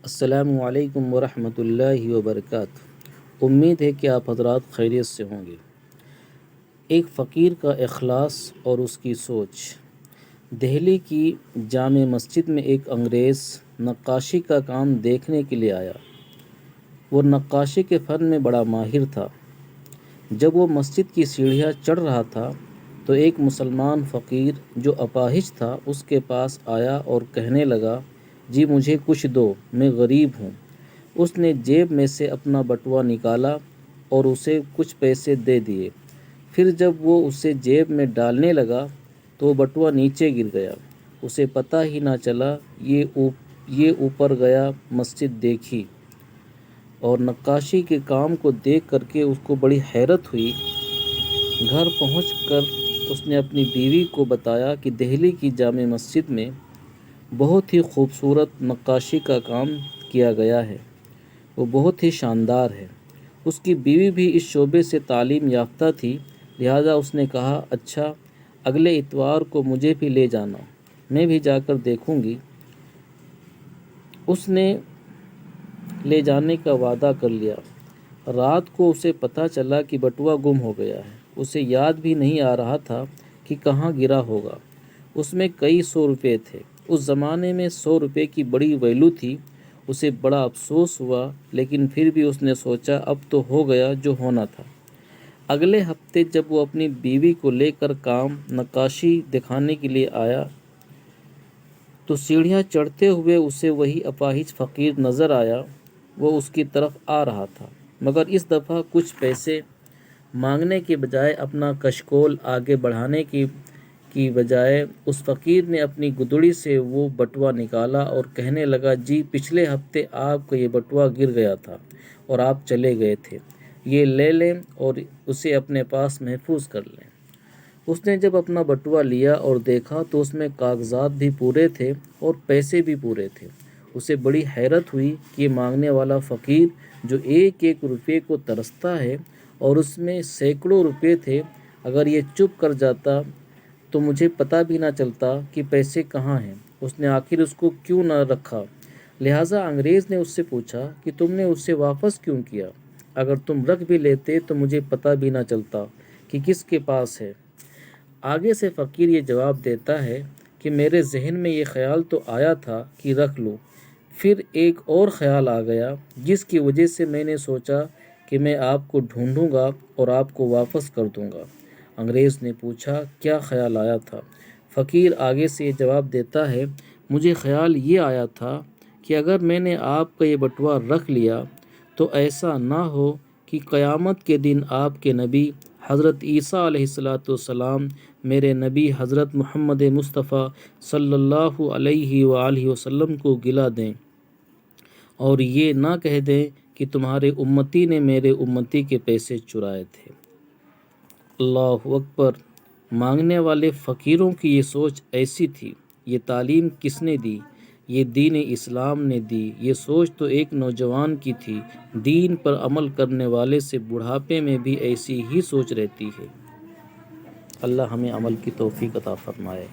السلام علیکم ورحمۃ اللہ وبرکاتہ۔ امید ہے کہ آپ حضرات خیریت سے ہوں گے۔ ایک فقیر کا اخلاص اور اس کی سوچ۔ دہلی کی جامع مسجد میں ایک انگریز نقاشی کا کام دیکھنے کے لیے آیا۔ وہ نقاشی کے فن میں بڑا ماہر تھا۔ جب وہ مسجد کی سیڑھیاں چڑھ رہا تھا تو ایک مسلمان فقیر جو اپاہج تھا اس کے پاس آیا اور کہنے لگا، جی مجھے کچھ دو، میں غریب ہوں۔ اس نے جیب میں سے اپنا بٹوا نکالا اور اسے کچھ پیسے دے دیے۔ پھر جب وہ اسے جیب میں ڈالنے لگا تو وہ بٹوا نیچے گر گیا۔ اسے پتہ ہی نہ چلا۔ یہ اوپر گیا۔ مسجد دیکھی اور نقاشی کے کام کو دیکھ کر کے اس کو بڑی حیرت ہوئی۔ گھر پہنچ کر اس نے اپنی بیوی کو بتایا کہ دہلی کی جامع مسجد میں بہت ہی خوبصورت نقاشی کا کام کیا گیا ہے، وہ بہت ہی شاندار ہے۔ اس کی بیوی بھی اس شعبے سے تعلیم یافتہ تھی، لہٰذا اس نے کہا، اچھا اگلے اتوار کو مجھے بھی لے جانا، میں بھی جا کر دیکھوں گی۔ اس نے لے جانے کا وعدہ کر لیا۔ رات کو اسے پتہ چلا کہ بٹوا گم ہو گیا ہے۔ اسے یاد بھی نہیں آ رہا تھا کہ کہاں گرا ہوگا۔ اس میں کئی 100 روپے تھے۔ اس زمانے میں 100 روپے کی بڑی ویلیو تھی۔ اسے بڑا افسوس ہوا، لیکن پھر بھی اس نے سوچا اب تو ہو گیا جو ہونا تھا۔ اگلے ہفتے جب وہ اپنی بیوی کو لے کر کام نقاشی دکھانے کے لیے آیا تو سیڑھیاں چڑھتے ہوئے اسے وہی اپاہج فقیر نظر آیا۔ وہ اس کی طرف آ رہا تھا، مگر اس دفعہ کچھ پیسے مانگنے کے بجائے اپنا کشکول آگے بڑھانے کی بجائے اس فقیر نے اپنی گدڑی سے وہ بٹوا نکالا اور کہنے لگا، جی پچھلے ہفتے آپ کا یہ بٹوا گر گیا تھا اور آپ چلے گئے تھے، یہ لے لیں اور اسے اپنے پاس محفوظ کر لیں۔ اس نے جب اپنا بٹوا لیا اور دیکھا تو اس میں کاغذات بھی پورے تھے اور پیسے بھی پورے تھے۔ اسے بڑی حیرت ہوئی کہ یہ مانگنے والا فقیر جو ایک ایک روپے کو ترستا ہے اور اس میں سینکڑوں روپے تھے، اگر یہ چپ کر جاتا تو مجھے پتہ بھی نہ چلتا کہ پیسے کہاں ہیں۔ اس نے آخر اس کو کیوں نہ رکھا؟ لہٰذا انگریز نے اس سے پوچھا کہ تم نے اسے واپس کیوں کیا؟ اگر تم رکھ بھی لیتے تو مجھے پتہ بھی نہ چلتا کہ کس کے پاس ہے۔ آگے سے فقیر یہ جواب دیتا ہے کہ میرے ذہن میں یہ خیال تو آیا تھا کہ رکھ لوں، پھر ایک اور خیال آ گیا جس کی وجہ سے میں نے سوچا کہ میں آپ کو ڈھونڈوں گا اور آپ کو واپس کر دوں گا۔ انگریز نے پوچھا، کیا خیال آیا تھا؟ فقیر آگے سے یہ جواب دیتا ہے، مجھے خیال یہ آیا تھا کہ اگر میں نے آپ کا یہ بٹوا رکھ لیا تو ایسا نہ ہو کہ قیامت کے دن آپ کے نبی حضرت عیسیٰ علیہ السلام میرے نبی حضرت محمد مصطفیٰ صلی اللہ علیہ وآلہ وسلم کو گلا دیں اور یہ نہ کہہ دیں کہ تمہارے امتی نے میرے امتی کے پیسے چرائے تھے۔ اللہ اکبر! مانگنے والے فقیروں کی یہ سوچ ایسی تھی۔ یہ تعلیم کس نے دی؟ یہ دین اسلام نے دی۔ یہ سوچ تو ایک نوجوان کی تھی۔ دین پر عمل کرنے والے سے بڑھاپے میں بھی ایسی ہی سوچ رہتی ہے۔ اللہ ہمیں عمل کی توفیق عطا فرمائے۔